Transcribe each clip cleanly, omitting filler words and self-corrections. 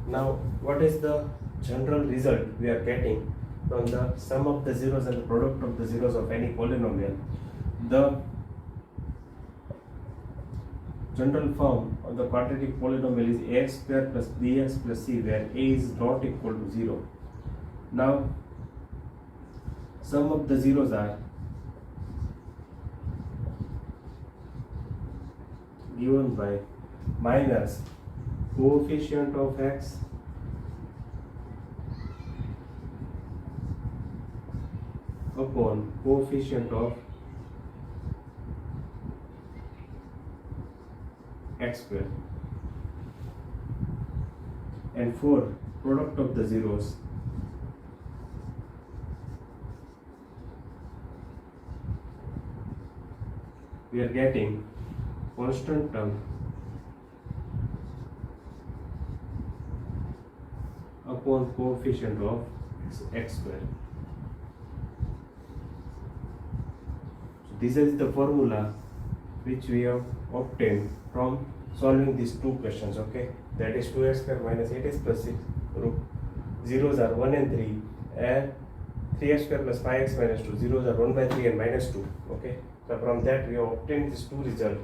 Now, what is the general result we are getting from the sum of the zeros and the product of the zeros of any polynomial? The general form of the quadratic polynomial is ax square plus bx plus c, where a is not equal to 0. Now, sum of the zeros are given by minus coefficient of x upon coefficient of x square, and for product of the zeros we are getting constant term upon coefficient of x square. So this is the formula which we have obtained from solving these two questions. Okay, that is 2x square minus 8x plus 6. Zeros are 1 and 3, and 3x square plus 5x minus 2. Zeros are 1 by 3 and minus 2. Okay, so from that we have obtained these two results.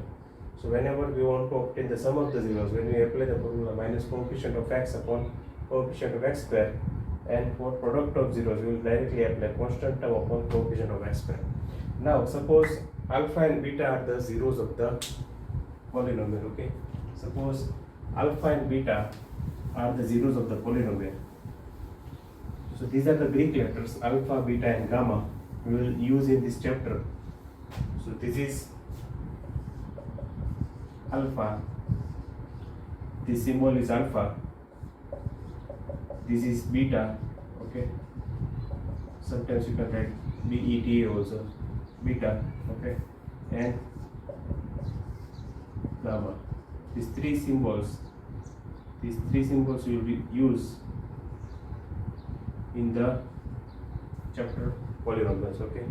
So whenever we want to obtain the sum of the zeros, when we apply the formula minus coefficient of x upon coefficient of x square, and for product of zeros we will directly apply constant term upon coefficient of x square. Now suppose alpha and beta are the zeros of the polynomial. Okay, suppose alpha and beta are the zeros of the polynomial. So these are the Greek letters alpha, beta and gamma we will use in this chapter. So this is alpha, this symbol is alpha, this is beta. Okay, sometimes you can write beta also, beta. Okay, and gamma. These three symbols we will use in the chapter polynomials. Okay,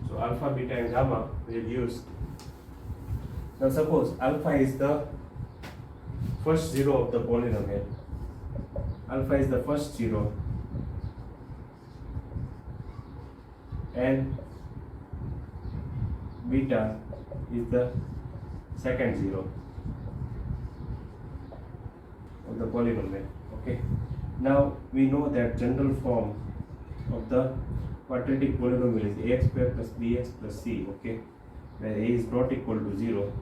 so alpha, beta and gamma we will use. Now suppose alpha is the first zero of the polynomial. Alpha is the first zero and beta is the second zero of the polynomial. Okay, now we know that general form of the quadratic polynomial is ax square plus bx plus c. Okay, where a is not equal to 0.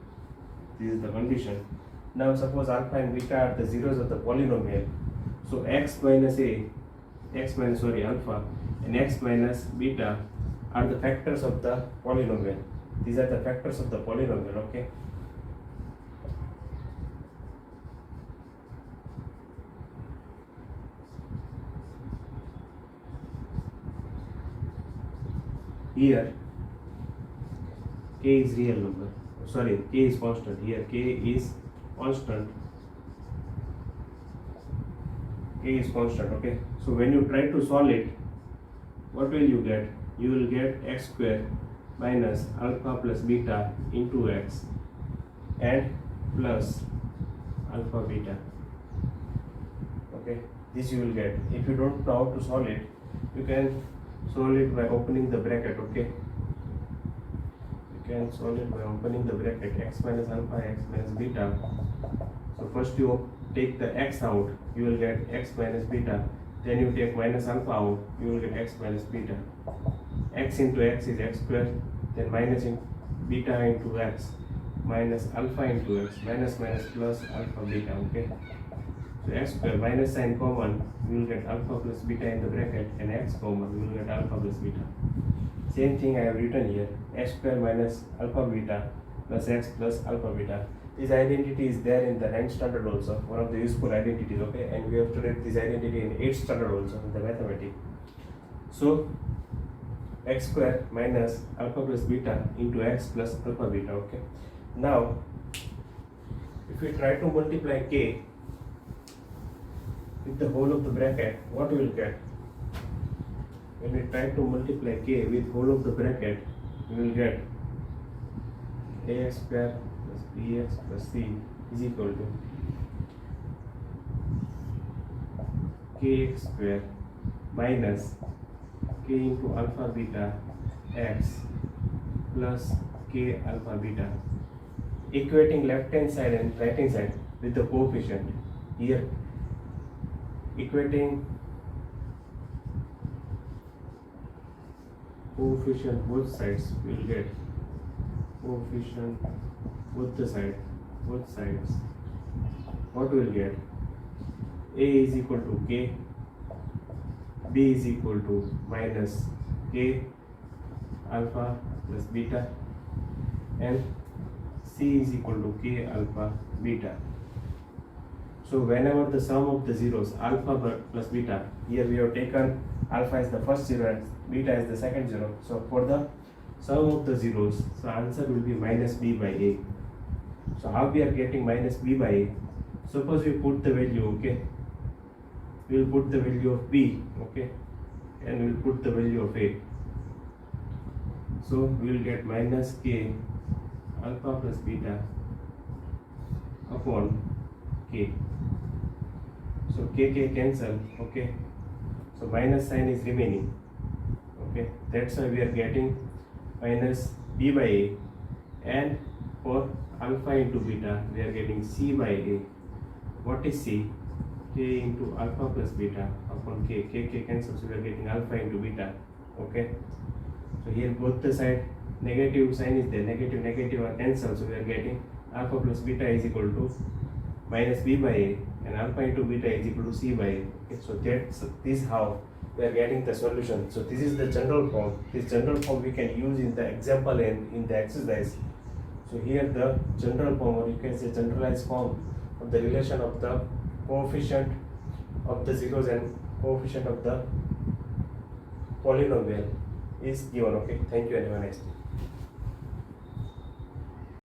This is the condition. Now suppose alpha and beta are the zeros of the polynomial. So alpha and x minus beta are the factors of the polynomial. These are the factors of the polynomial. Okay, here k is real number. Sorry, k is constant. Here k is constant. K is constant. Okay, so when you try to solve it, what will you get? You will get x square minus alpha plus beta into x and plus alpha beta. Okay, this you will get. If you don't know how to solve it, you can solve it by opening the bracket. Okay, you can solve it by opening the bracket x minus alpha, x minus beta. So first you take the x out, you will get x minus beta. Then you take minus alpha out, you will get x minus beta. X into x is x square, then minus in beta into x, minus alpha into x, minus minus plus alpha beta. Okay, so x square minus sign common, you will get alpha plus beta in the bracket, and x common, you will get alpha plus beta. Same thing I have written here, x square minus alpha beta plus x plus alpha beta. This identity is there in the 9th standard also, one of the useful identities. Okay, and we have studied this identity in 8th standard also in the mathematics. So x square minus alpha plus beta into x plus alpha beta. Okay, now if we try to multiply k with the whole of the bracket, what we will get? When we try to multiply k with whole of the bracket, we will get ax square plus bx plus c is equal to kx square minus k into alpha beta x plus k alpha beta, equating left hand side and right hand side with the coefficient. Here equating coefficient both sides, we will get coefficient both sides. What we will get? A is equal to k, b is equal to minus k alpha plus beta, and c is equal to k alpha beta. So whenever the sum of the zeros alpha plus beta, here we have taken alpha as the first zero and beta as the second zero. So for the sum of the zeros, so answer will be minus b by a. So how we are getting minus b by a? Suppose we put the value, okay, we will put the value of b, okay, and we will put the value of a. So we will get minus k alpha plus beta upon k. So k cancel, okay, so minus sign is remaining, okay, that's why we are getting minus b by a, and for alpha into beta we are getting c by a. What is c? K into alpha plus beta upon k cancels, so we are getting alpha into beta, okay. So here both the side negative sign is there, negative are cancelled, so we are getting alpha plus beta is equal to minus b by a, and alpha into beta is equal to c by a. Okay, so this is how we are getting the solution. So this is the general form. This general form we can use in the example and in the exercise. So here the general form, or you can say generalized form of the relation of the coefficient of the zeros and coefficient of the polynomial is given. Okay, thank you and have a nice day.